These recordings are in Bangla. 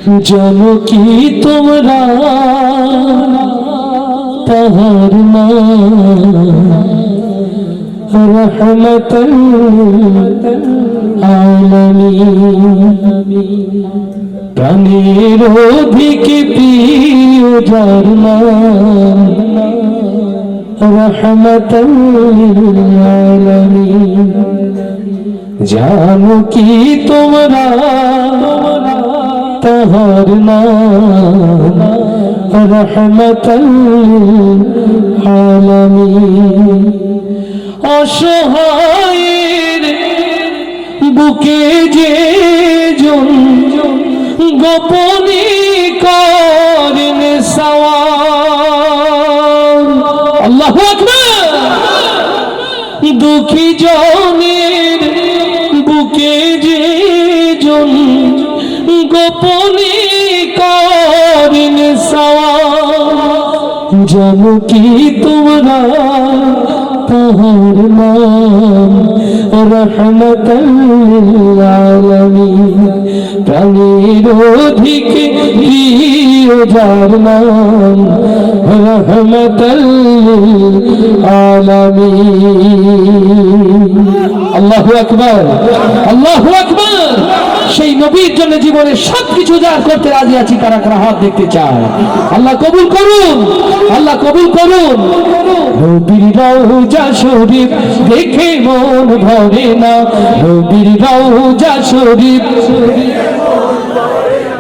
জানো কি তোমরা তাহার নাম রহমতুল আলামিন। প্রাণের অধিক প্রিয় যার নাম রহমতুল আলামিন। জানো কি তোমরা তাহার নাম রহমতুল আলামিন। অসহায়ের বুকে যে জন গোপনে করেন সওয়াল, আল্লাহু আকবার। দুঃখী জনের বুকে যে জন গোপনে করেন সওয়াল। জানো কি তোমরা তাহার নাম রহমতুল আলামিন। প্রাণের অধিক প্রিয় যার নাম রহমতুল আলামিন। আল্লাহু আকবার, আল্লাহু আকবার। সেই নবীর জন্য জীবনে সবকিছু যার করতে রাজি আছি, কারা কারা হাত দেখতে চায়? আল্লাহ কবুল করুন, আল্লাহ কবুল করুন। নবীর রওজা শরীফ দেখে মন ভরে না, নবীর রওজা শরীফ।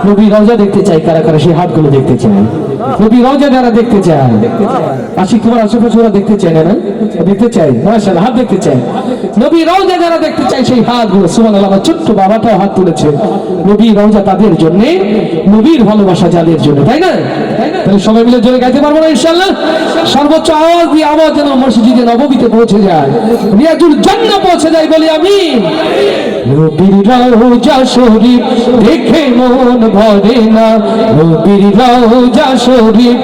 নবীর রওজা দেখতে চাই, কারা কারা সেই হাতগুলো দেখতে চায়? নবীর রওজা যারা দেখতে চায়, আশিক তোমার আশেপাশে ওরা দেখতে চায় না? দেখতে চাই, মাশাআল্লাহ, হাত দেখতে চাই। নবীর রওজা যারা দেখতে চায় সেই হাতগুলো, সুবহানাল্লাহ। আমার ছোট্ট বাবাটাও হাত তুলেছে। নবীর রওজা তাদের জন্য, নবীর ভালোবাসা যাদের জন্য, তাই না? তাহলে সবাই মিলে জোরে গাইতে পারবো না ইনশাআল্লাহ? সর্বোচ্চ আওয়াজ দিয়ে আওয়াজ যেন মসজিদে নববীতে পৌঁছে যায়, রিয়াজুল জান্নাহ পৌঁছে যায়, বলি আমিন। নবীর রওজা শরীফ দেখে মন ভরে না, নবীর রওজা শরীফ।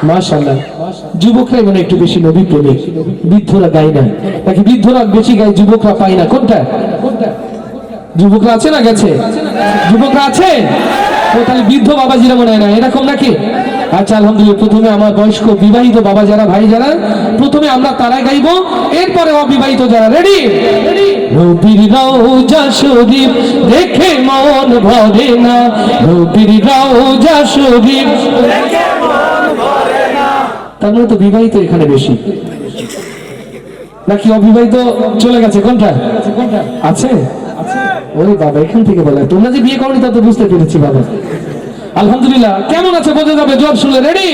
মাশাআল্লাহ। যুবকরাই মানে একটু বেশি নবী প্রেমিক, বৃদ্ধরা গায় না। নাকি বৃদ্ধরা বেশি গায়, যুবকরা পায় না? কোনটা? যুবকরা আছে না গেছে? যুবকরা আছে? ও তাহলে বৃদ্ধ বাবাজিরা মনে হয় না, এরকম নাকি? আচ্ছা, আলহামদুলিল্লাহ। প্রথমে আমার বয়স্ক বিবাহিত বাবা যারা, ভাই যারা, প্রথমে আমরা তারাই গাইবো, এরপরে অবিবাহিত যারা। রেডি? নবীর রওজা শরীফ দেখে মন ভরে না, নবীর রওজা শরীফ দেখে মন ভরে না। তার মানে তো বিবাহিত এখানে বেশি, নাকি অবিবাহিত চলে গেছে? কোনটা আছে? ওই বাবা এখান থেকে বলে, তোমরা যে বিয়ে করনি তা তো বুঝতে পেরেছি বাবা। আলহামদুলিল্লাহ। কেমন আছে বোঝা যাবে জোর শুনলে। রেডি?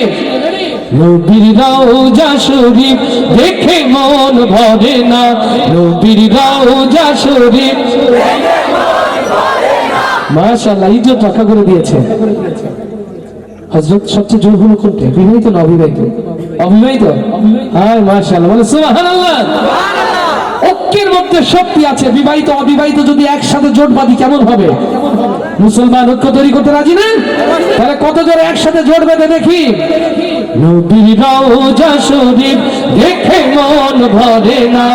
নবীর রওজা শরীফ দেখে মন ভরে না, নবীর রওজা শরীফ দেখে মন ভরে না। মাশাআল্লাহ, ইজ্জত রক্ষা করে দিয়েছে হযরত। সবচেয়ে জোর হলো কোনটা? বিবাহিত না অবিবাহিত? অবিবাহিত। হ্যাঁ, মাশাআল্লাহ, বলে সুবহানাল্লাহ। ঐক্যের মধ্যে শক্তি আছে। বিবাহিত অবিবাহিত যদি একসাথে জোট বাঁধি কেমন হবে? মুসলমান ঐক্য তৈরি করতে রাজি না? তাহলে কত জোরে একসাথে জোট বেঁধে দেখি। নবীর রওজা শরীফ দেখে মন ভরে না,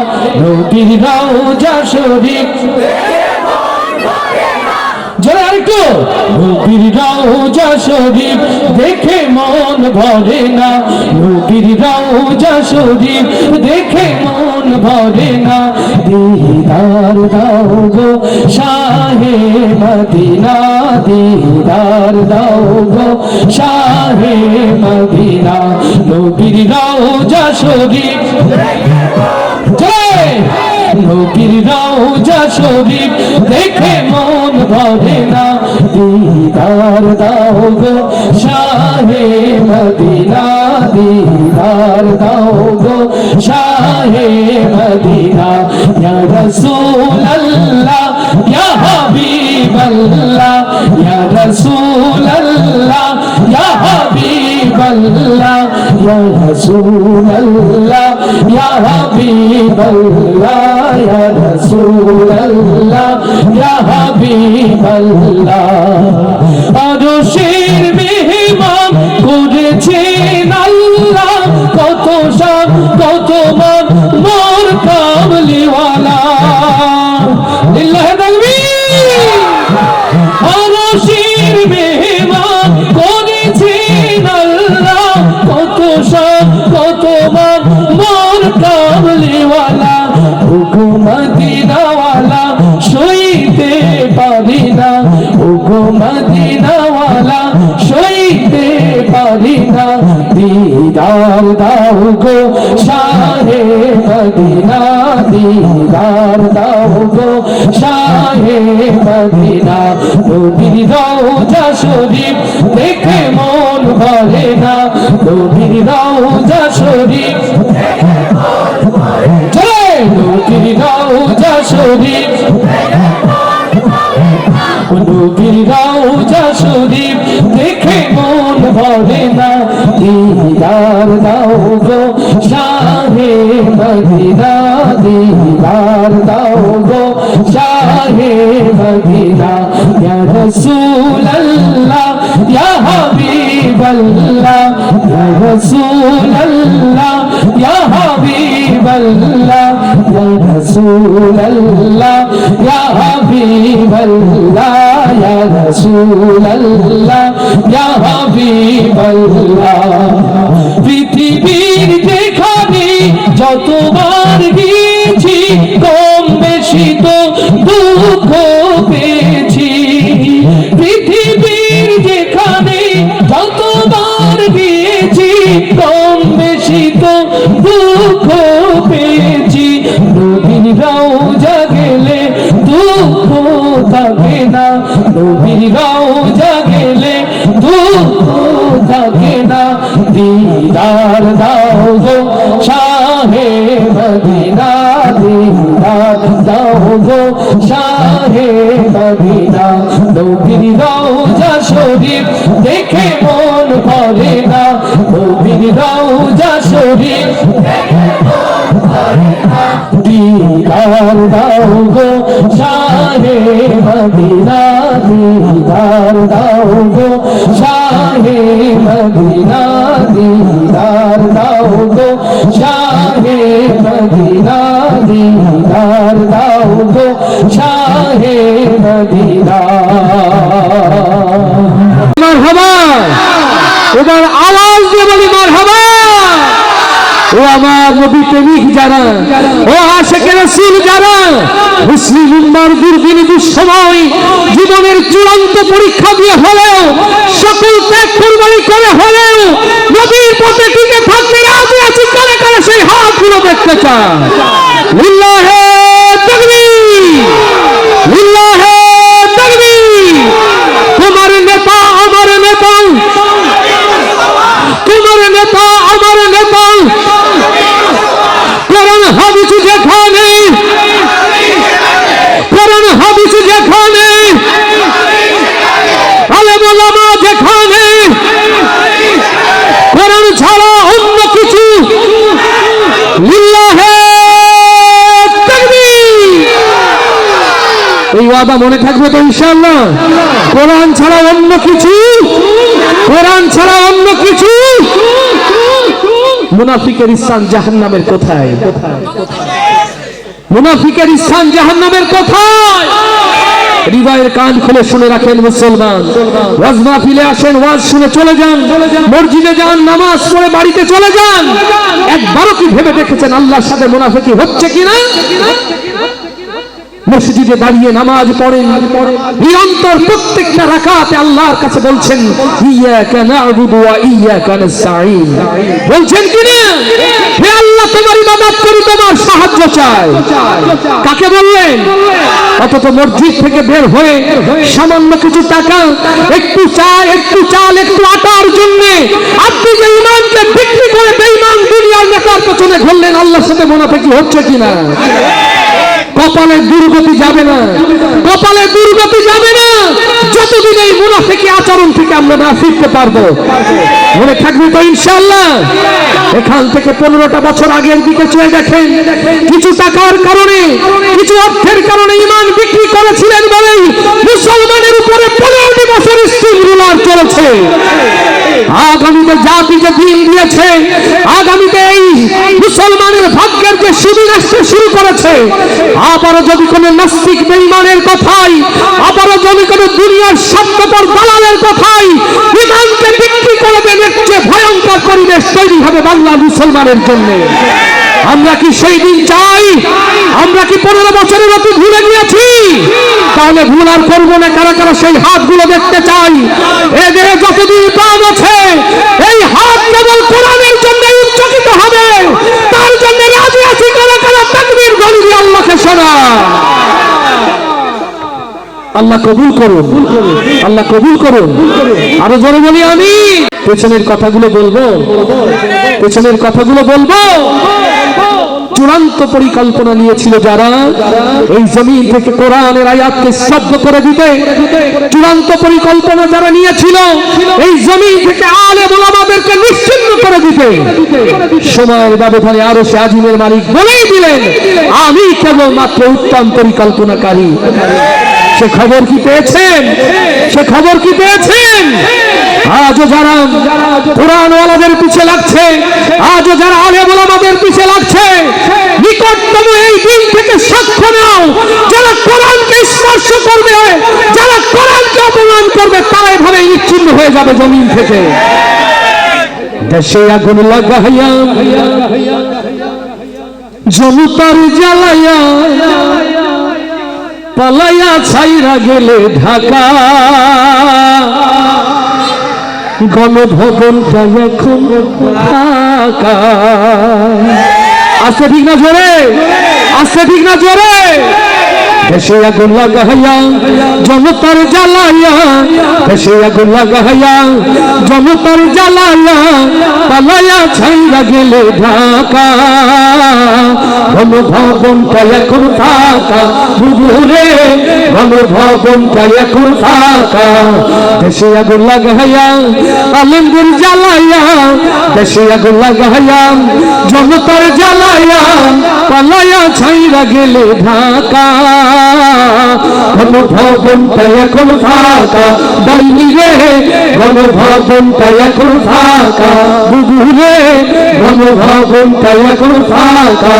নবীর রওজা শরীফ দেখে মন ভরে না। জোরে আরেকটু। নবীর রওজা শরীফ দেখে মন ভরে না, নবীর রওজা শরীফ দেখে মন ভরে না। দিদার দাও গো শাহে মদিনা, দিদার দাও গো শাহে মদিনা, নবীর রওজা শরীফ জয়, নবীর রওজা শরীফ দেখে মন ভরে না। দিদার দাও গো শাহে মদিনা, দিদার দাও গো শাহে মদিনা। ইয়া রাসূলুল্লাহ ইয়া হাবিবাল্লাহ, ইয়া রাসূলুল্লাহ ইয়া হাবিবাল্লাহ, ইয়া রাসূলুল্লাহ ইয়া হাবিবাল্লাহ, ইয়া রাসূলুল্লাহ ইয়া হাবিবাল্লাহ। আরশের মেহমান করেছেন আল্লাহ, কত শান কত মান মোর কামলিওয়ালা। লিল্লাহি তাকবীর। মদিনাওয়ালা সইতে পারি না, ওগো মদিনাওয়ালা সইতে পারি না, দিদার দাও গো শাহে মদিনা, দিদার দাও গো শাহে মদিনা। নবীর রওজা শরীফ দেখে মন ভরে না, নবীর রওজা শরীফ নবীর রওজা শরীফ, নবীর রওজা শরীফ দেখে মন ভরে না, দিদার দাও গো শাহে মদিনা, দিদার দাও গো শাহে মদিনা। ইয়া রাসূলুল্লাহ ইয়া হাবিবাল্লাহ, ইয়া রাসূলুল্লাহ ইয়া হাবিবাল্লাহ, ইয়া রাসূলুল্লাহ ইয়া হাবিবাল্লাহ, ইয়া রাসূলুল্লাহ ইয়া হাবিবাল্লাহ। পৃথিবীর যেখানে যতবার গিয়েছি কম বেশি তো দুঃখ পেয়েছি, পৃথিবীর যেখানে যতবার গিয়েছি কম বেশি তো দুঃখ পেয়েছি, নবীর রওজা গেলে দুঃখ থাকে না, নবীর রওজা গেলে দুঃখ থাকে না, দিদার দাও গো শাহে মদিনা, দিদার দাও গো শাহে মদিনা। নবীর রওজা শরীফ দেখে মন ভরে না, নবীর রওজা শরীফ দেখে মন ভরে না, দিদার দাও গো শাহে মদিনা, দিদার দাও গো শাহে মদিনা, দিদার দাও গো শাহে মদিনা, দিদার দাও গো শাহে মদিনা। মারহাবা, এবার আওয়াজ দিয়ে বলি মারহাবা। ও আমার নবী প্রেমিক যারা, ও আশিকে রাসূল যারা, মুসলিম উম্মার দুর্দিন দুঃসময় জীবনের চূড়ান্ত পরীক্ষা দিয়ে হলেও সকল ত্যাগ কুরবানি করে হলেও নবীর পথে টিকে থাকতে রাজি আছি, কারে কারে সেই হাতগুলো দেখতে চায়। লিল্লাহে তাকবীর, লিল্লাহে তাকবীর। তোমার নেতা আমার নেতা, তোমার নেতা আমার নেতা, কোরআন হাদিস যেখানে, কোরআন হাদিস যেখানে, আলেম ওলামা যেখানে, কোরআন ছাড়া অন্য কিছু, লিল্লাহে তাকবীর। এই ওয়াদা মনে থাকবে তো ইনশাআল্লাহ? কোরআন ছাড়া অন্য কিছু, কোরআন ছাড়া অন্য কিছু। মুনাফিকের স্থান জাহান্নামের কোথায়? মুনাফিকের স্থান জাহান্নামের কোথায়? হৃদয়ের কান খুলে শুনে রাখেন মুসলমান। ওয়াজ মাহফিলে আসেন, ওয়াজ শুনে চলে যান, মসজিদে যান, নামাজ পড়ে বাড়িতে চলে যান। একবারও কি ভেবে দেখেছেন আল্লাহর সাথে মুনাফিকি হচ্ছে কিনা? মসজিদে দাঁড়িয়ে নামাজ পড়েন, নিরন্তর প্রত্যেকটা রাকাতে আল্লাহর কাছে বলছেন ইয়্যাকা না'বুদু ওয়া ইয়্যাকা নাস্তাঈন, বলছেন কিনা হে আল্লাহ তোমার ইবাদত করি, তোমার সাহায্য চাই। কাকে বললেন? অথচ মসজিদ থেকে বের হয়ে সামান্য কিছু টাকা, একটু চা, একটু চাল, একটু আটার জন্য আপনি যে ঈমানকে বিক্রি করে বেঈমান দুনিয়ার নেতার পেছনে ঘুরলেন, আল্লাহর সাথে মুনাফিকি হচ্ছে কিনা? কপালে দুর্গতি যাবে না, কপালে দুর্গতি যাবে না যতদিন এই মুনাফিকি আচরণ থেকে আমরা না ফিরতে পারবো। মনে থাকবে তো ইনশাআল্লাহ? এখান থেকে 15টা বছর আগের দিকে চলে দেখেন, কিছু টাকার কারণে, কিছু অর্থের কারণে ঈমান বিক্রি করেছিলেন বলেই মুসলমানের উপরে 15টি বছর স্টিম রুলার চলেছে। আগামীতে জাতি যে দিন দিয়েছে, আগামীতে এই মুসলমানের ভাগ্যের যে সুদিন আসতে শুরু করেছে, আবারও যদি কোনো নাস্তিক বেঈমানের কথাই, আবারও যদি কোনো দুনিয়ার স্বার্থপর দালালের কথাই ঈমানকে বিক্রি করে দেন, এর চেয়ে ভয়ঙ্কর পরিবেশ তৈরি হবে বাংলা মুসলমানের জন্য। আমরা কি সেই দিন চাই? আমরা কি 15 বছরের মতো ভুলে গিয়েছি? তাহলে ভুল আর করবো না। কারা কারা সেই হাতগুলো দেখতে চাই? এ দেহে যতদিন প্রাণ আছে এই হাত কেবল কোরআনের জন্য উচ্চকিত হবে। তার জন্য রাজি আছি। কারা কারা তাকবীর বলি আল্লাহকে শোনা। আল্লাহ কবুল করুন, আল্লাহ কবুল করুন। আরো জোরে বলি আমি। পেছনের কথাগুলো বলবো, পেছনের কথাগুলো বলবো। চূড়ান্ত পরিকল্পনা নিয়েছিল যারা এই জমিন থেকে কোরআনের আয়াতকে স্তব্ধ করে দিতে, চূড়ান্ত পরিকল্পনা যারা নিয়েছিল এই জমিন থেকে আলেম ওলামাদেরকে নিশ্চিহ্ন করে দিতে, সময়ের ব্যবধানে আরো সে আজিমের মালিক বলেই দিলেন আমি কেবলমাত্র উত্তম পরিকল্পনাকারী। সে খবর কি পেয়েছেন? সে খবর কি পেয়েছেন? আজও যারা কোরআনওয়ালাদের পিছে লাগছে, আজও যারা আলেম ওলামাদের পিছে লাগছে, নিকটতম এই দিন থেকে সাক্ষ্য নাও, যারা কোরআনকে স্পর্শ করবে, যারা কোরআনকে অপমান করবে, তারা এভাবে নিশ্চিহ্ন হয়ে যাবে জমিন থেকে। দেশে আগুন লাগাইয়া জনতার জ্বালাইয়া পালাইয়া ছাইরা গেলে ঢাকা, গণভবনটা এখন ফাঁকা। আসছে ঠিক না জোরে? আসছে ঠিক না জোরে? দেশে আগুন লাগাইয়া জনতার জ্বালাইয়া, দেশে আগুন লাগাইয়া জনতার জ্বালাইয়া পালাইয়া ছাইরা গেলে ঢাকা, গণভবনটা এখন ফাঁকা। বুবুরে গণভবনটা এখন ফাঁকা। দেশে আগুন লাগাইয়া আলেমদের জ্বালাইয়া, দেশে আগুন লাগাইয়া জনতার জ্বালাইয়া পালাইয়া ছাইরা গেলে ঢাকা, গণভবনটা এখন ফাঁকা। ডাইনি রে গণভবনটা এখন ফাঁকা। বুবুরে গণভবনটা এখন ফাঁকা।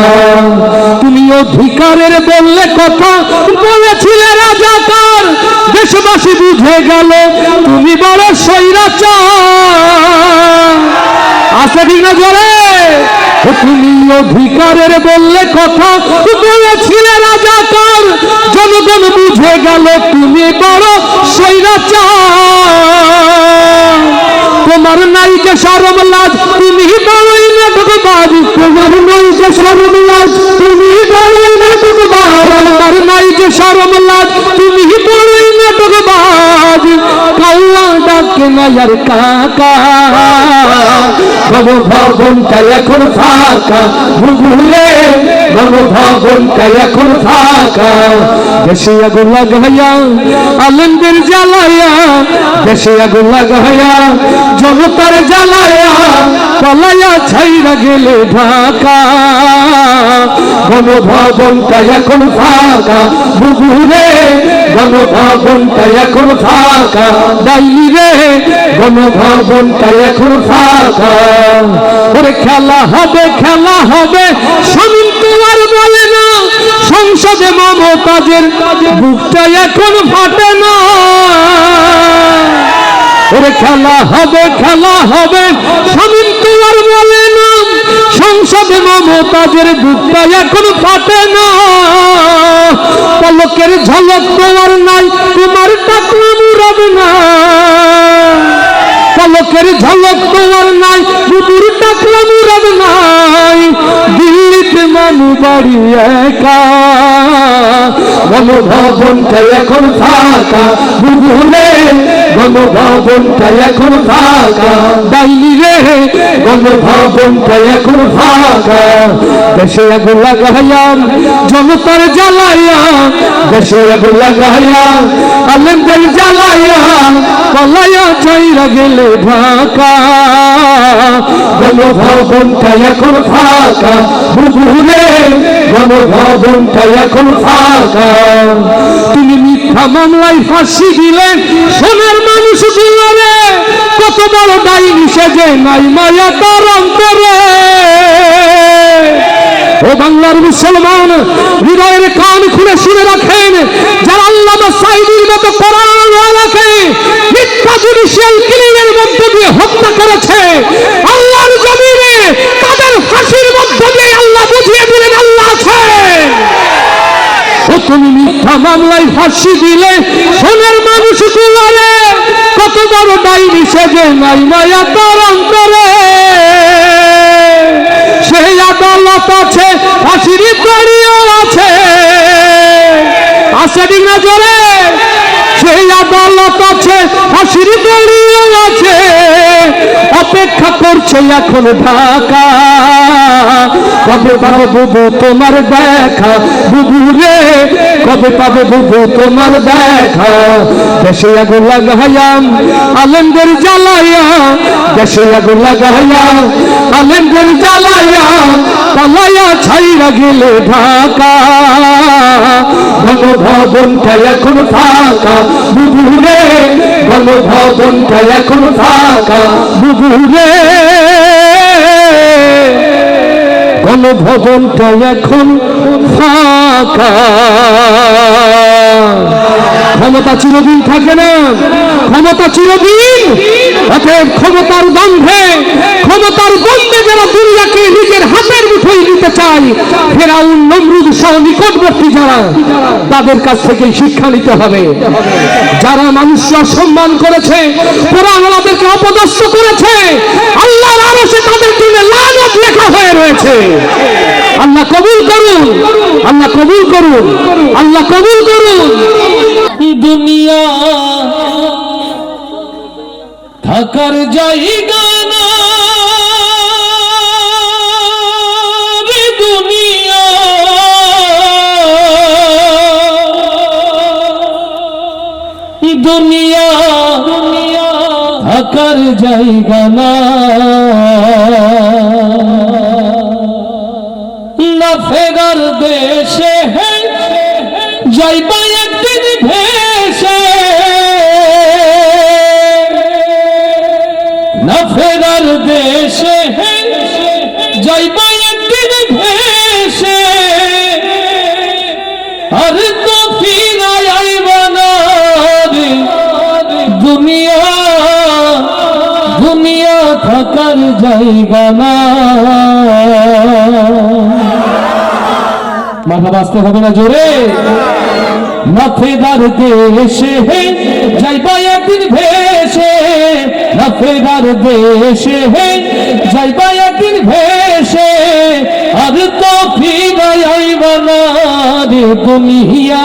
তুমি অধিকারের বললে কথা বলেছিলে রাজাকার, দেশবাসী বুঝে গেল তুমি বড় স্বৈরাচার। আসে ঠিক না জোরে? তুমি অধিকারের বললে কথা বলেছিলে রাজাকার, জনগণ বুঝে গেল তুমি বড় স্বৈরাচার। তোমার নাই যে শরম লাজ, তুমি বড়ই নাটকবাজ। তোমার নাই যে শরম লাজ, তুমি বড়ই নাটকবাজ। তোমার নাই যে শরম লাজ, তুমি বড়ই নাটকবাজ। কাল্লা ডাকে না আর কাকা, গণভবনটা এখন ফাঁকা। বুবুরে গণভবনটা এখন ফাঁকা। দেশে আগুন লাগাইয়া আলেমদের জ্বালাইয়া, দেশে আগুন লাগাইয়া জনতার জ্বালাইয়া পালাইয়া ছাইরা গেলে ঢাকা, গণভবনটা এখন ফাঁকা। বুবুরে গণভবনটা এখন ফাঁকা। ডাইনি রে গণভবনটা এখন ফাঁকা। ওরে খেলা হবে, খেলা হবে স্বামীন তোমার বলে না, সংসদে মমতাজের বুকটা এখন ফাটে না। ওরে খেলা হবে, খেলা হবে স্বামীন তোমার বলে না, সংসদে মমতাজের বুকটা এখন ফাটে না। পলকের ঝলক তোমার নাই, তোমার টাকলা মুরাদ না। পলকের ঝলক তোমার নাই, বুবুর টাকলা মুরাদ নাই। দিল্লিতে মানু বাড়ি একা, গণভবনটা এখন ফাঁকা। বুবুরে গণভবনটা এখন ফাঁকা। ডাইনি রে গণভবনটা এখন ফাঁকা। দেশে আগুন লাগাইয়া জনতার জ্বালাইয়া, দেশে আগুন লাগাইয়া আলেমদের জ্বালাইয়া পালাইয়া ছাইরা গেলে ঢাকা, গণভবনটা এখন ফাঁকা। বুবুরে গণভবনটা এখন ফাঁকা। তুমি মিথ্যা মামলায় ফাঁসি দিলে সোনার মানুষ দিলে, কত বড় ডাইনি সেজে নাই মায়া তার অন্তরে। ও বাংলার মুসলমান, হৃদয়ের কান খুলে শুনে রাখেন, যারা আল্লামা সাঈদীর মতো কোরআনওয়ালাকে মিথ্যা জুডিশিয়াল কিলিংয়ের মধ্য দিয়ে হত্যা করেছে, আল্লাহর জমিনে তাদের ফাঁসির মধ্য দিয়ে আল্লাহ মামলায় ফাঁসি দিলে সোনার মানুষ তুলারে কত বড় ডাইনি সেজে নাই মায়া তার অন্তরে সেই আদালত আছে ফাঁসির দড়িও আছে আছে ঠিক না জোরে সেই আদালত আছে ফাঁসির দড়িও আছে অপেক্ষা করছে এখন ঢাকা কবে পাবে বুবু তোমার দেখা বুবু রে কবে পাবে বুবু তোমার দেখা দেশে আগুন লাগাইয়াম আলেমদের জ্বালাইয়া দেশে আগুন লাগাইয়া আলেমদের জ্বালাইয়া পালাইয়া ছাইরা গেলে ঢাকা গণভবনটা এখন ফাঁকা বুবু রে গণভবনটা এখন ফাঁকা বুবু রে গণভবনটা এখন ফাঁকা ক্ষমতা চিরদিন থাকে না ক্ষমতা চিরদিন অতএব ক্ষমতার বন্ধে যারা দুনিয়াকে নিজের হাতের মুঠোয় নিতে চায় ফেরাউন নমরুদ সহ নিকটবর্তী যারা তাদের কাছ থেকে শিক্ষা নিতে হবে যারা মানুষরা সম্মান করেছে কোরআন ওয়ালাদেরকে অপদস্থ করেছে আল্লাহর আরশে তাদের জন্য লানত লেখা হয়ে রয়েছে আল্লাহ কবুল করুন আল্লাহ কবুল করুন আল্লাহ কবুল করুন দুনিয়া থাকার জায়গা না রে দুনিয়া দুনিয়া থাকার জায়গা না না ফেরার দেশে যাইবা একদিন ভেসে না ফেরার দেশে যাইবা একদিন ভেসে আর তো ফিরাই আইবা না রে দুনিয়া দুনিয়া থাকার জায়গা না মাথা বাঁচতে হবে না জোরে না ফেরার দেশে যাইবা একদিন ভেসে না ফেরার দেশে যাইবা একদিন ভেসে আর তো ফিরাই আইবা না রে দুনিয়া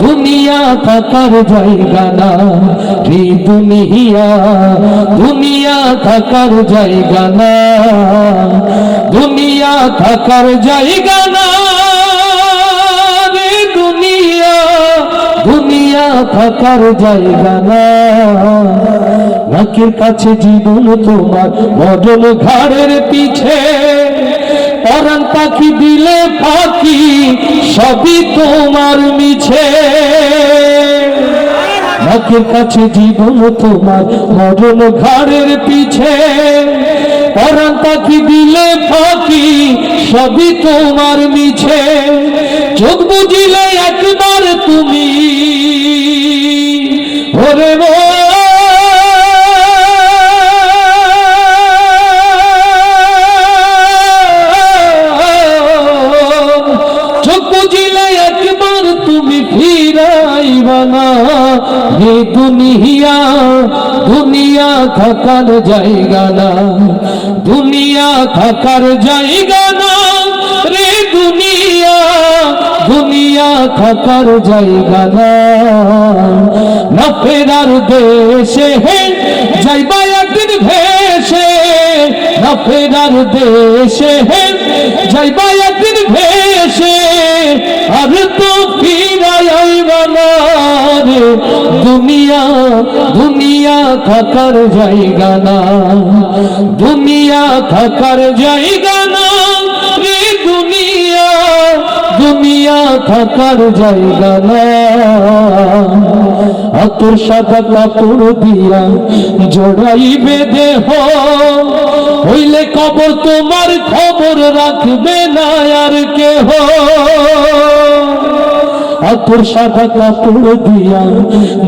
দুনিয়া থাকার জায়গা না রে দুনিয়া দুনিয়া থাকার জায়গা না দুনিয়া থাকার জায়গা না দুনিয়া থাকার জায়গা না নাকের কাছে জীবন তোমার মরণ ঘাড়ের পিছে পরাণ পাখি দিলে পাখি সবই তোমার মিছে নাকের কাছে জীবন তোমার মরণ ঘাড়ের পিছে পরাণ পাখি দিলে পাখি সবই তোমার মিছে চোখ বুঝিলে একবার তুমি ওরে চোখ বুঝিলে একবার তুমি ফিরাইবা না হে দুনিয়া দুনিয়া থাকার জায়গা না দুনিয়া থাকার জায়গা না রে দুনিয়া দুনিয়া থাকার জায়গা না না ফেরার দেশে যাইবা একদিন ভেসে না ফেরার দেশে যাইবা একদিন ভেসে আর তো ফিরাই আইবা না রে দুনিয়া দুনিয়া থাকার জায়গা না দুনিয়া থাকার জায়গা না রে দুনিয়া দুনিয়া থাকার জায়গা না তোর সাদা কাপড় দিয়া জড়াইবে দেহ হইলে কবর তোমার খবর রাখবে না আর কেহ তোর সাদা কাপড় দিয়া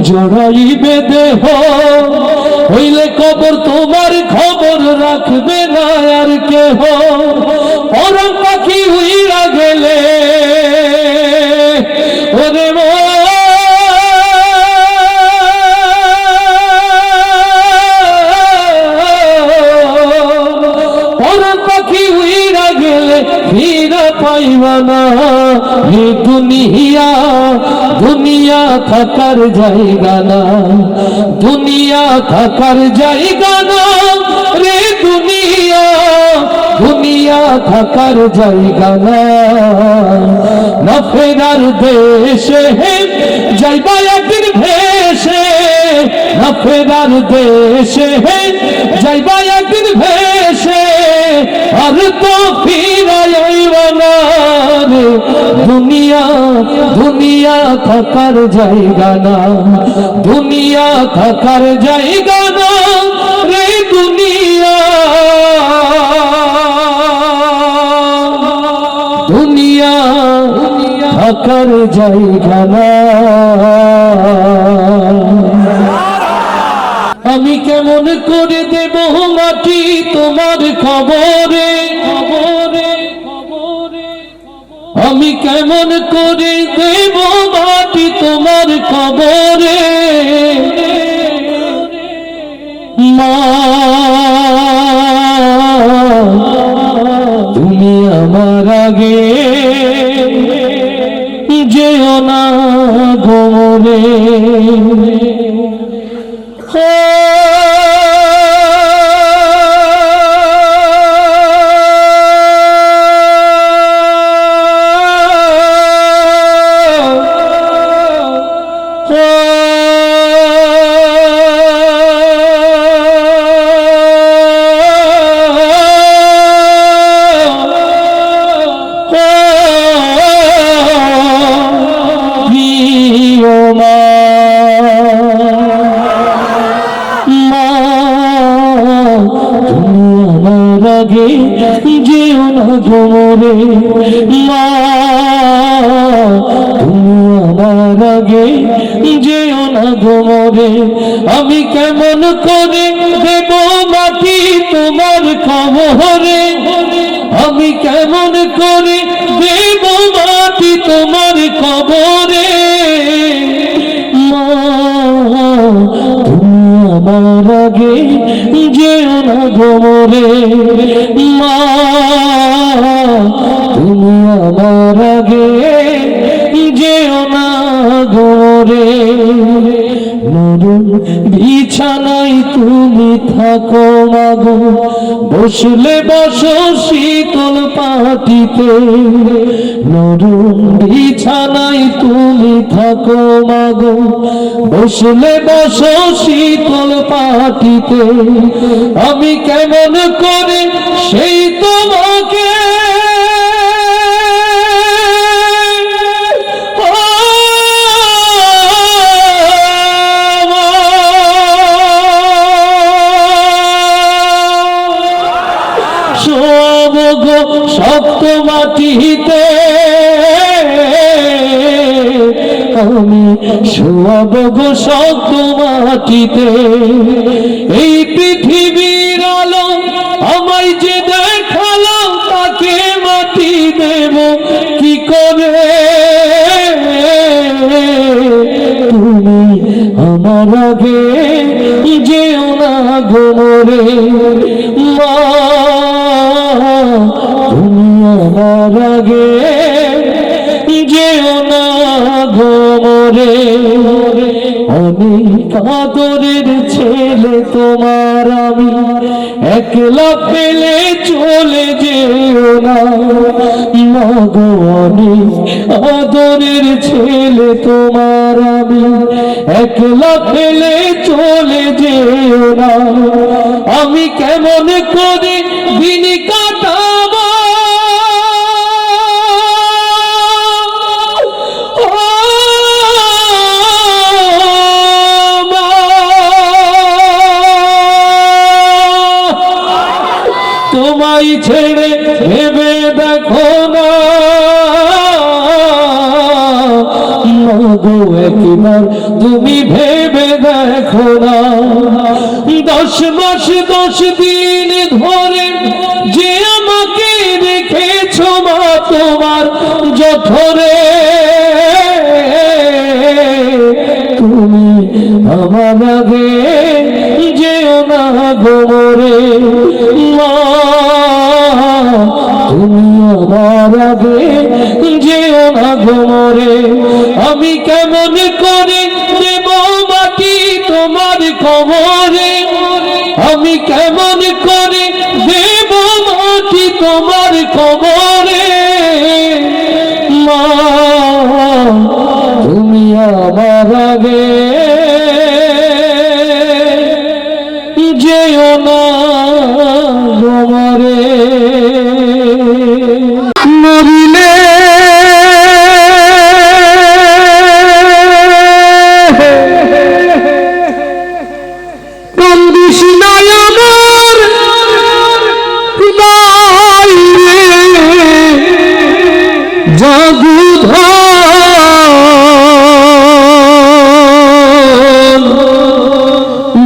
জড়াইবে দেহ হইলে কবর তোমার খবর রাখবে না আর কেহ পরাণ পাখি উইরা গেলে ওরে থাকার জায়গা না, দুনিয়া থাকার জায়গা না রে দুনিয়া, দুনিয়া থাকার জায়গা না। না ফেরার দেশে যাইবা একদিন ভেসে, না ফেরার দেশে যাইবা একদিন ভেসে, আর তো ফিরাইবা না রে দুনিয়া, দুনিয়া থাকার জায়গা না, দুনিয়া থাকার জায়গা না রে দুনিয়া, দুনিয়া থাকার জায়গা না। আমি কেমন করে দেব মাটি তোমার খবরে, আমি কেমন করে দেব মাটি তোমার খবরে, মা তুমি আমার আগে যেও না গোরে, যেও না গোরে, মা তুমি আমার আগে যেও না গোরে। আমি কেমন করে দেব মাটি তোমার খবরে, আমি কেমন করে দেব মাটি তোমার খবরে, মা তুমি আমার আগে যেও না গোরে, মা তুমি আমার আগে যেও না গোরে। নরম বিছানায় তুমি থাকো মাগো, বসলে বসো শীতল পাটিতে, নরম বিছানায় তুমি থাকো মাগো, বসলে বসো শীতল পাটিতে। আমি কেমন করে সেই তোমাকে শক্ত মাটিতে, আমি শোয়াব গো শক্ত মাটিতে। এই পৃথিবীর আলো আমায় যে দেখালো, তাকে মাটি দেব কি করে, তুমি আমার আগে যেও না গোরে, মা তুমি আমার আগে যেও না গোরে। অনেক আদরের ছেলে তোমার আমি, একলা ফেলে চলে যেও না, মাগো অনেক আদরের ছেলে তোমার আমি, একলা ফেলে চলে যেও না। আমি কেমন করে দিন কাটাবো, তোমায় ছেড়ে ভেবে দেখো না মাগো, একবার তুমি ভেবে দেখো না। 10 মাস 10 দিন ধরে যে আমাকে রেখেছো মা তোমার জঠরে, তুমি আমার আগে যেও না গোরে, মা তুমি আমার আগে যেও না গো মরে, আমি কেমন করে দেব মাটি তোমার কবরে, আমি কেমন করে দেব মাটি তোমার কবরে। মা তুমি আমার আগে যেও না গো মরে। মরিলে কান্দিস না আমার খোদাই রে, জাদুধর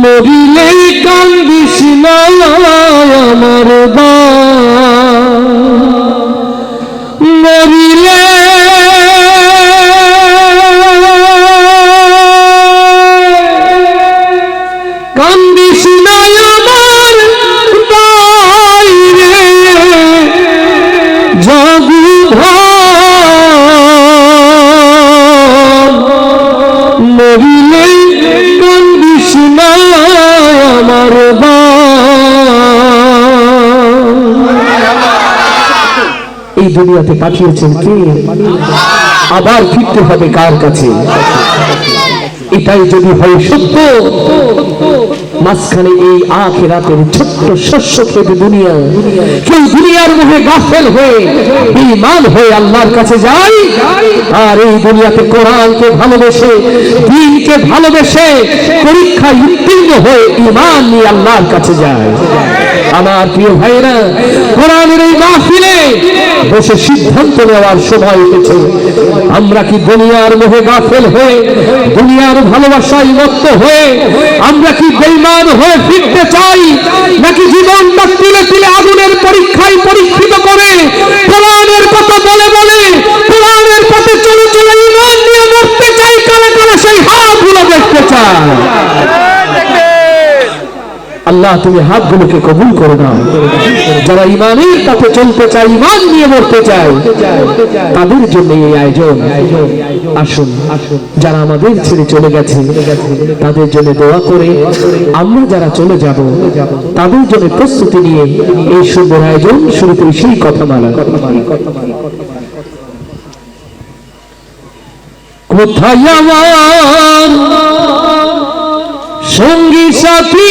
মরিলে কান্দিস না আমার মরিলে কান্দিস না আমার দাই রে, জাদুধর মরিলে কান্দিস না আমার এই দুনিয়াতে পাঠিয়েছেন কে? আবার ফিরতে হবে কার কাছে? এটাই যদি হয় সত্য, মাঝখানে এই আখিরাতের ছোট্ট শস্য খেতে দুনিয়া, কেউ দুনিয়ার মোহে গাফেল হয়ে বেঈমান হয়ে আল্লাহর কাছে যায়, আর এই দুনিয়াতে কোরআনকে ভালোবেসে দ্বীনকে ভালোবেসে পরীক্ষায় উত্তীর্ণ হয়ে ঈমান নিয়ে আল্লাহর কাছে যায়। আমার প্রিয় ভাইরা, কোরআনের এই মাহফিলে বসে সিদ্ধান্ত নেওয়ার সময় এসেছে। আমরা কি দুনিয়ার মোহে গাফেল হয়ে দুনিয়ার ভালোবাসায় মত্ত হয়ে আমরা কি বেঈমান হয়ে ফিরতে চাই, নাকি জীবনটা তুলে তুলে আগুনের পরীক্ষায় পরীক্ষিত করে কোরআনের কথা বলে বলে কোরআনের পথে চলে চলে ঈমান নিয়ে মরতে চাই? কারা কারা সেই হাতগুলো দেখতে চায়? আল্লাহ তুমি হাতগুলোকে কবুল করে নাও। যারা ঈমানের পথে চলতে চায়, ঈমান নিয়ে মরতে চায়, তাদের জন্য এই আয়োজন। আসুন, যারা আমাদের ছেড়ে চলে গেছে তাদের জন্য দোয়া করে আমরা যারা চলে যাব তাদের জন্য প্রস্তুতি নিয়ে এই সুন্দর আয়োজন শুরুতে সেই কথা মালা। কোথায় আমার সঙ্গী সাথী,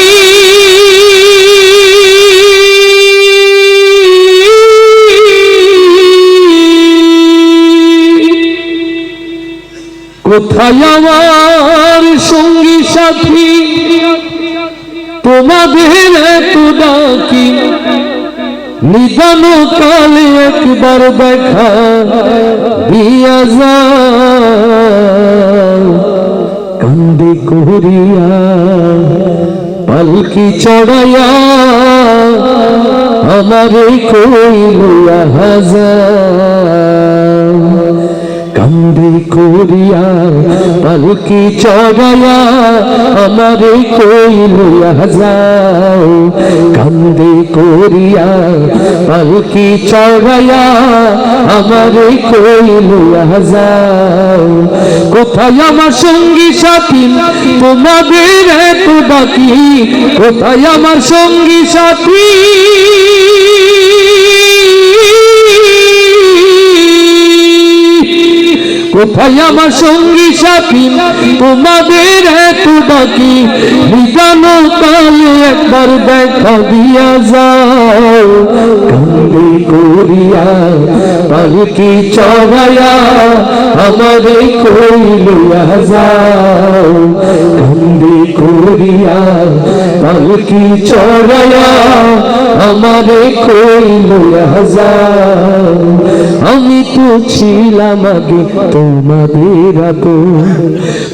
কোথায় আমার সঙ্গী সাথী, তোমাদের এত ডাকি নিদান কালে একবার দেখা দিয়া যাও। কান্দে করিয়া পালকি চড়াইয়া আমারে কইলিয়া হাজার, কান্দে করিয়া পালকি চড়াইয়া আমারে কইলিয়া যাও। কান্দে করিয়া পালকি চড়াইয়া আমারে কইলিয়া যাও। কোথায় আমার সঙ্গী সাথী, তোমাদের এত ডাকি, কোথায় আমার সঙ্গী সাথী, কোথায় আমার সঙ্গী সাথী, তোমাদের এত ডাকি নিদান কালে একবার দেখা দিয়া যাও। কান্দে করিয়া পালকি চড়াইয়া আমারে কইলিয়া যাও। কান্দে করিয়া পালকি চড়াইয়া আমারে কইলিয়া যাও। আমি তো ছিলাম আগে তোমাদের আপন,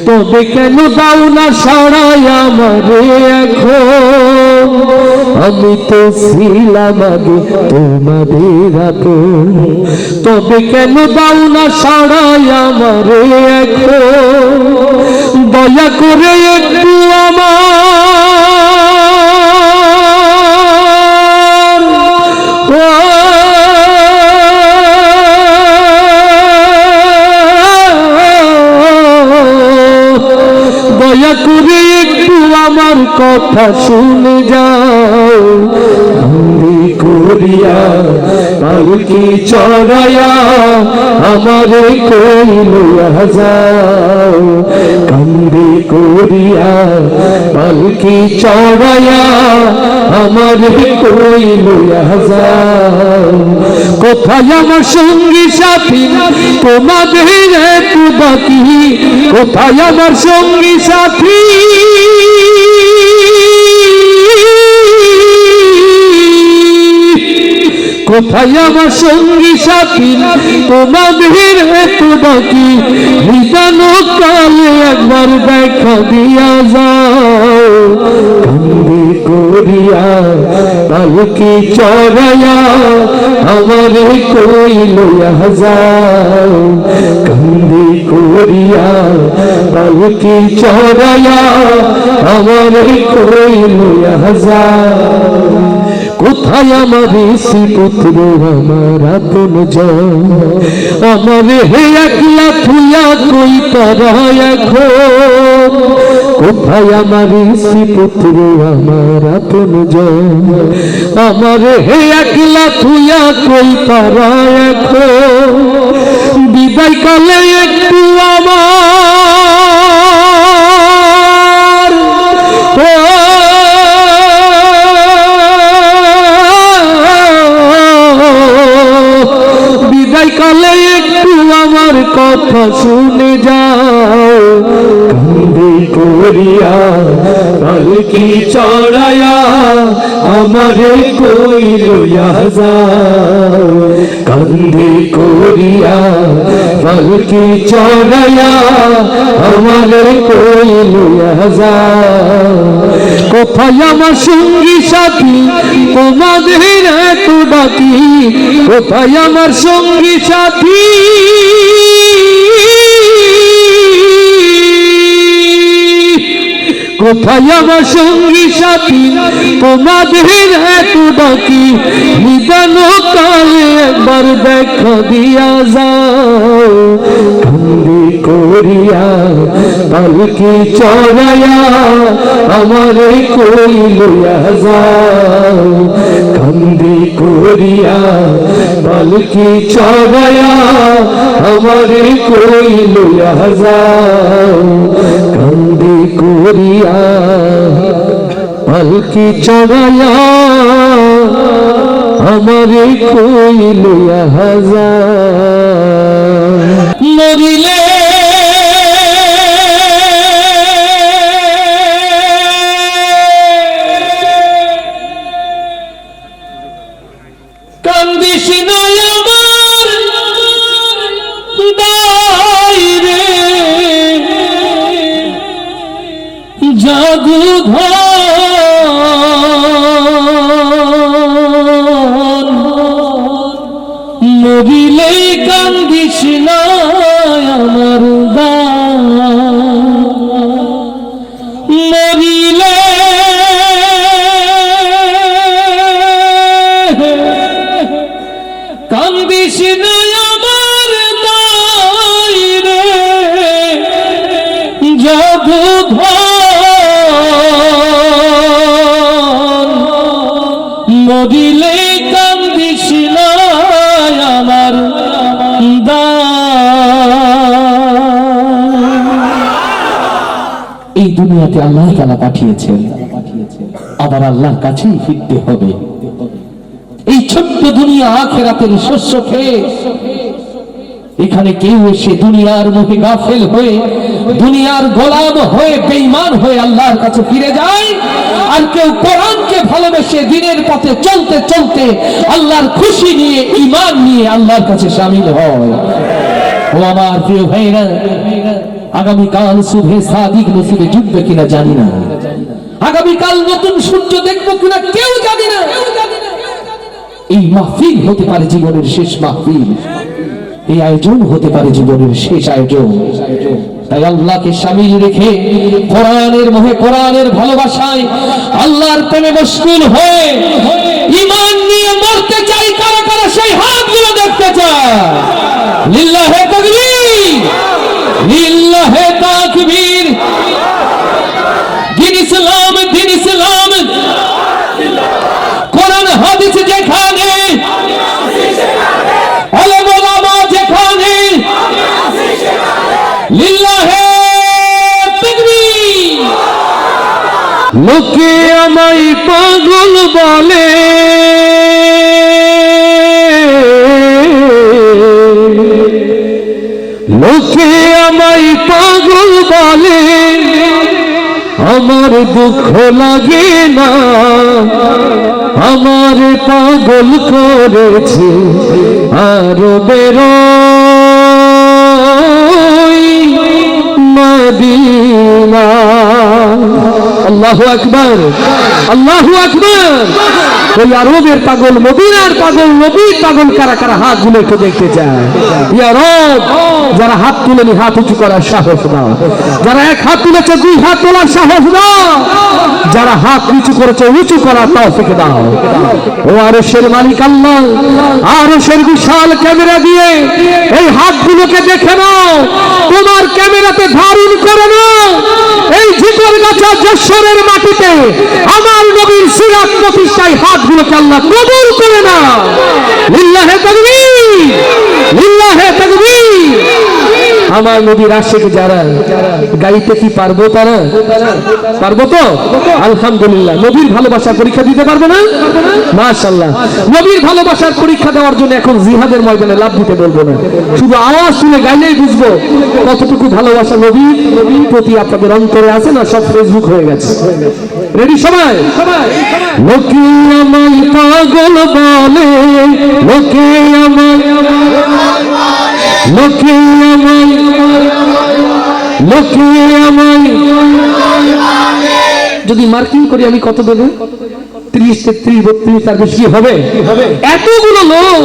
তবে কেন দাও না সাড়াই আমারে এখন? আমি তো ছিলাম আগে তোমাদের আপন, তবে কেন দাও না সাড়াই আমারে এখন? দয়া করে একটু আমার আমার কথা শুনে যাও, বন্দি করিয়া পালকি চড়াইয়া আমারে কই লইয়া যাও, বন্দি করিয়া পালকি চড়াইয়া আমারে কই লইয়া যাও। কোথায় আমার সঙ্গী সাথী তোমাদের একটু বাকি, কোথায় আমার সঙ্গী সাথী, কোথায় আমার সঙ্গী সাথী তোমাদের একটু বাকি, নিদান কালে একবার দেখা দিয়া যাও, বন্দি করিয়া পালকি চড়াইয়া আমারে কই লইয়া যাও, বন্দি করিয়া পালকি চড়াইয়া আমারে কই লইয়া যাও। কোথায় আমার শ্রীপুত্র আমার আপন জন, আমারে হে একলা থুইয়া কই তারা এখন, কোথায় আমার শ্রীপুত্র আমার আপন জন, আমারে হে একলা থুইয়া কই তারা এখন, বিদায় কালে একটু আমার বিদায় কালে একটু আমার কথা শুনে যাও, বন্দি করিয়া পালকি চড়াইয়া আমারে কই লইয়া যাও, বন্দি করিয়া পালকি চড়াইয়া আমারে কই লইয়া যাও। কোথায় আমার সঙ্গী সাথী তোমাদের এত ডাকি, কোথায় আমার সঙ্গী সাথী, কোথায় আমার সঙ্গী সাথী তোমাদের এত ডাকি, নিদান কালে একবার দেখা দিয়া যাও, বন্দি করিয়া পালকি চড়াইয়া আমারে কই লইয়া যাও, বন্দি করিয়া পালকি চড়াইয়া আমারে কই লইয়া যাও, বন্দি করিয়া পালকি চড়াইয়া আমারে কই লইয়া যাও। মরিলে কান্দিস না আমার দায় রে, জাদুঘর মরিলে কান্দিস না আমার মরিলে কান্দিস না আমার দায় রে, জাদুঘর মরিলে কান্দিস না আমার এই দুনিয়াতে আল্লাহ তাআলা পাঠিয়েছেন, আবার আল্লাহর কাছেই ফিরতে হবে। এই ছোট্ট দুনিয়া আখিরাতের শস্য খেয়ে এখানে কেউ এসে দুনিয়ার মোহে গাফেল হয়ে দুনিয়ার গোলাম হয়ে বেঈমান হয়ে আল্লাহর কাছে ফিরে যায়, আর কেউ কোরআনকে ভালোবেসে দিনের পথে চলতে চলতে আল্লাহর খুশি নিয়ে ঈমান নিয়ে আল্লাহর কাছে শামিল হয়। ও আমার প্রিয় ভাইরা, আগামীকাল শুভে সাদিক নসিবে জুটবে কিনা জানি না, আগামীকাল নতুন সূর্য দেখবো কিনা কেউ জানি না। এই মাহফিল হতে পারে জীবনের শেষ মাহফিল, এই আয়োজন হতে পারে জীবনের শেষ আয়োজন। তাই আল্লাহকে শামিল রেখে কোরআনের মোহে কোরআনের ভালোবাসায় আল্লাহর প্রেমে মশগুল হয়ে ঈমান নিয়ে মরতে চাই কারা কারা সেই হাতগুলো দেখতে চায়। লিল্লাহে তাকবীর, লিল্লাহে তাকবীর। গিনেস ইসলাম, দিন ইসলাম, কোরআন হাদিস যেখানে, আলেম ওলামা যেখানে, লিল্লাহে তাকবীর। লোকে আমায় পাগল বলে, লোকে আমায় পাগল বলে, আমার দুঃখ লাগে না, আমার পাগল করেছে আরো বেরোই মদিনা। আল্লাহু আকবার, আল্লাহু আকবার। ওই আরবের পাগল, মদিনার পাগল, নবীর পাগল কারা কারা হাত গুলো একটু দেখতে চায়। ইয়া রব, যারা হাত তুলেনি হাত উঁচু করার সাহস দাও, যারা এক হাত তুলেছে দুই হাত তোলার সাহস দাও, যারা হাত নিচু করেছে উঁচু করার তৌফিক দাও। ও আরশের মালিক আল্লাহ, আরশের বিশাল ক্যামেরা দিয়ে এই হাতগুলোকে দেখে নাও, তোমার ক্যামেরাতে ধারণ করে নাও। এই ঝিকরগাছা যশোরের মাটিতে আমার নবীর সিরাত প্রতিষ্ঠায় হাতগুলোকে আল্লাহ কবুল করে না। লিল্লাহে তাকবীর, লিল্লাহে তাকবীর। আমার নবীর আশিক যারা গাইতে কি পারবো, তারা পারবো তো আলহামদুলিল্লাহ। নবীর ভালোবাসার পরীক্ষা দিতে পারবো না? মাশাআল্লাহ। নবীর ভালোবাসার পরীক্ষা দেওয়ার জন্য এখন জিহাদের ময়দানে লাভ দিতে বলবো না, শুধু আওয়াজ শুনে গাইলেই বুঝবো কতটুকু ভালোবাসা নবীর প্রতি আপনাদের অন্তরে আছে। না সব ফেসবুক হয়ে গেছে। রেডি সবাই? লোকে আমায় পাগল বলে, লোকে আমায়, লোকে আমায়, লোকে আমায়। যদি মার্কিং করি আমি কত দেবো? 30, 33, 32, তার বেশি হবে? এতগুলো লোক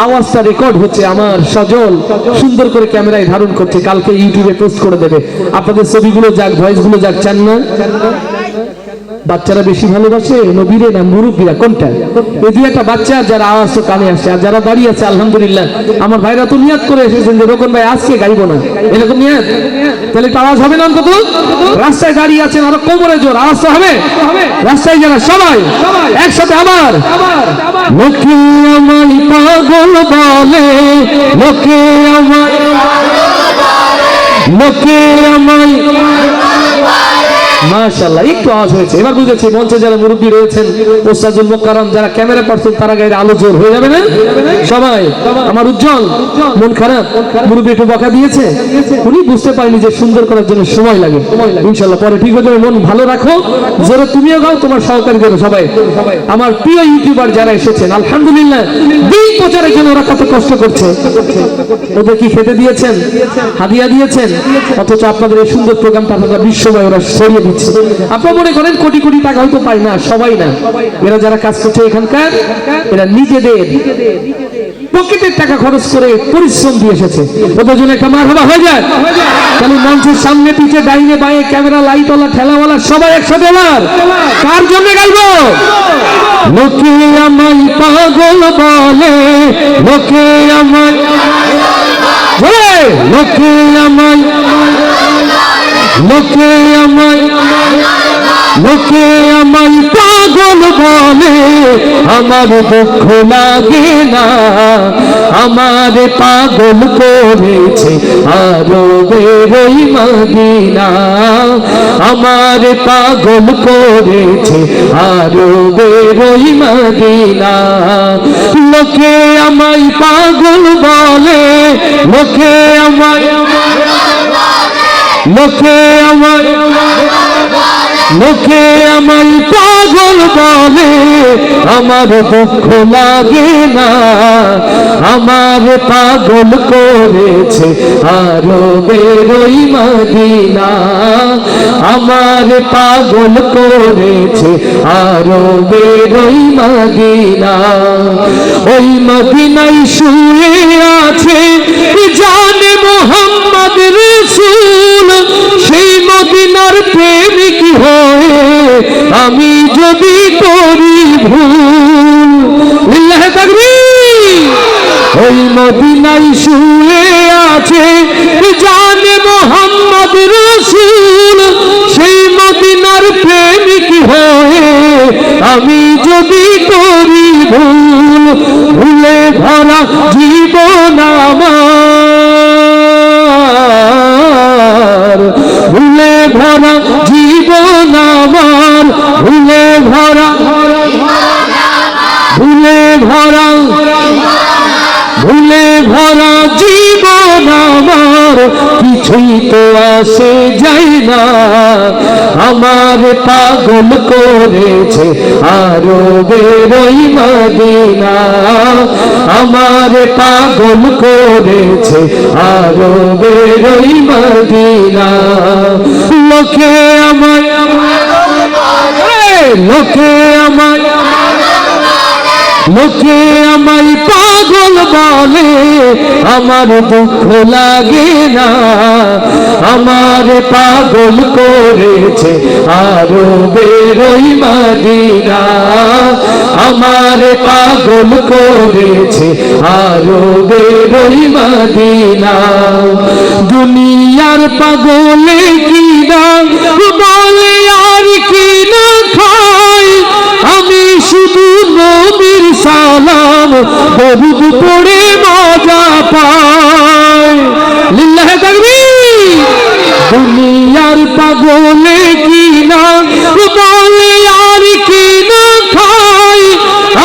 আওয়াজটা রেকর্ড হচ্ছে, আমার সজল সুন্দর করে ক্যামেরায় ধারণ করছে, কালকে ইউটিউবে পোস্ট করে দেবে। আপনাদের ছবিগুলো যাক, ভয়েসগুলো যাক, চান না? বাচ্চারা বেশি ভালোবাসে নবীরে না মুরব্বীরা, কোনটা? এই দুই একটা বাচ্চা যারা আওয়াজ তো কানে আসে, আর যারা দাঁড়িয়ে আছে আলহামদুলিল্লাহ। আমার ভাইরা তো নিয়াত করে এসেছেন যে রোকন ভাই আজকে গাইবো না, এরকম নিয়াত, তাহলে একটু আওয়াজ হবে না অন্তত? রাস্তায় দাঁড়িয়ে আছেন, আরো কোমরে জোর আওয়াজ তো হবে। রাস্তায় যারা সবাই একসাথে আবার, লোকে আমায় পাগল বলে, লোকে আমায়, লোকে আমায়। মাশাআল্লাহ, একটু আওয়াজ হয়েছে, এবার বুঝেছি মঞ্চে যারা মুরব্বী রয়েছেন, ওস্তাদুল মুকাররম যারা ক্যামেরা পার্সন, তারা গায়ের আলো জোর হয়ে যাবে না সবাই? আমার উজ্জ্বল মন খারাপ, মুরব্বী একটু বকা দিয়েছে, উনি বুঝতে পারেনি যে সুন্দর করার জন্য সময় লাগে। ইনশাআল্লাহ পরে ঠিক হয়ে যাবে। মন ভালো রাখো, জোরে তুমিও গাও, তোমার সহকারী দেবে সবাই। আমার প্রিয় ইউটিউবার যারা এসেছেন আলহামদুলিল্লাহ, দিন প্রচারের জন্য ওরা কত কষ্ট করছে, ওদের কি খেতে দিয়েছেন, হাদিয়া দিয়েছেন, অথচ আপনাদের এই সুন্দর প্রোগ্রামটা আপনারা বিশ্বময় ওরা ছড়িয়ে দিচ্ছে। আপনারা মনে করেন কোটি কোটি টাকা হয়তো পায় না, সবাই না। এরা যারা কাজ করছে এখানকার, এরা নিজেদের পকেটের টাকা খরচ করে পরিশ্রম দিয়ে এসেছে। ওদের জন্য একটা মারহাবা হয়ে যায়। তাহলে মঞ্চের সামনে পিছে ডাইনে বাঁয়ে ক্যামেরা লাইটওয়ালা ঠেলাওয়ালা সবাই একসাথে এবার কার জন্য গাইবো? লোকে আমায় পাগল বলে, লোকে আমায়, লোকে আমায়, লোকে আমায়, লোকে আমায় পাগল বলে, আমার দুঃখ লাগে না, আমার পাগল করেছে আরো বেরোই মদিনা, আমার পাগল করেছে আরো বেরোই মদিনা। লোকে আমায় পাগল বলে, লোকে আমায়, লোকে আমায়, লোকে আমায় পাগল বলে, আমার দুঃখ লাগে না, আমার পাগল করেছে আরো বেরোই মদিনা, আমার পাগল করেছে আরো বেরোই মদিনা। ওই মদিনায় শুয়ে আছে জানে মোহাম্মদ রাসূল, সেই মদিনার প্রেমিক হয়ে আমি যদি করি ভুল, লিল্লাহে তাকবীর। ওই মদিনায় শুয়ে আছে জানে মোহাম্মদ রাসূল, সেই মদিনার আমি যদি করি ভুল, ভুলে ভরা জীবন আমার, ভুলে ভরা জীবন আমার, ভুলে ভরা, ভুলে ভরা, ভুলে ভরা জীবন আমার, কিছুই তো আসে যায় না। আমার পাগল করেছে আরো বেরোই মদিনা, আমার পাগল করেছে আরো বেরোই মদিনা। লোকে আমায়, লোকে আমায়, লোকে আমায় পাগল বলে, আমার দুঃখ লাগে না। আমার পাগল করেছে আরো বেরোই মদিনা, আমার পাগল করেছে আরো বেরোই মদিনা। দুনিয়ার পাগলে কি না বলে আর কি না খাই, আমি শুধু নবীর সালাম দরুদ পড়ে মজা পাই। লিল্লাহে তাকবীর। দুনিয়ার পাগলে কি না বলে আর কি না খাই,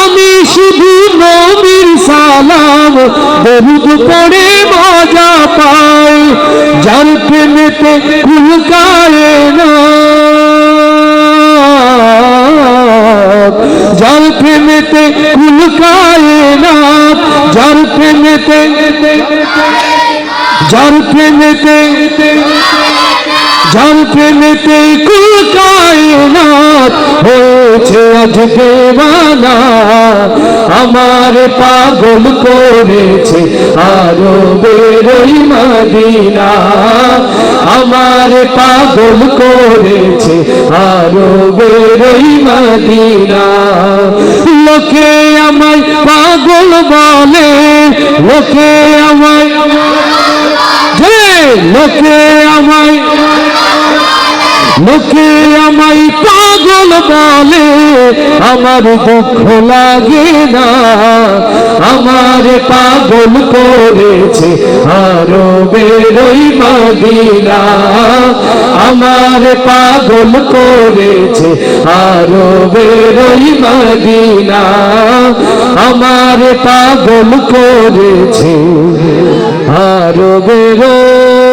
আমি শুধু নবীর সালাম দরুদ পড়ে মজা পাই। যার প্রেমেতে কুলকায় না, যার প্রেমেতে কুলকায় না, যার প্রেমেতে, যার প্রেমেতে, যার প্রেমেতে কুলকায় না হয়েছে আজ দেওয়ানা। আমার পাগল করেছে আরো বেরোই মদিনা, আমার পাগল করেছে আরো বেরোই মদিনা। লোকে আমায় পাগল বলে, লোকে আমায়, লোকে আমায়, লোকে আমায় পাগল বলে, আমার দুঃখ লাগে না। আমার পাগল করেছে আরো বেরোই মদিনা, আমার পাগল করেছে আরো বেরোই মদিনা, আমার পাগল করেছে আরো বেরোই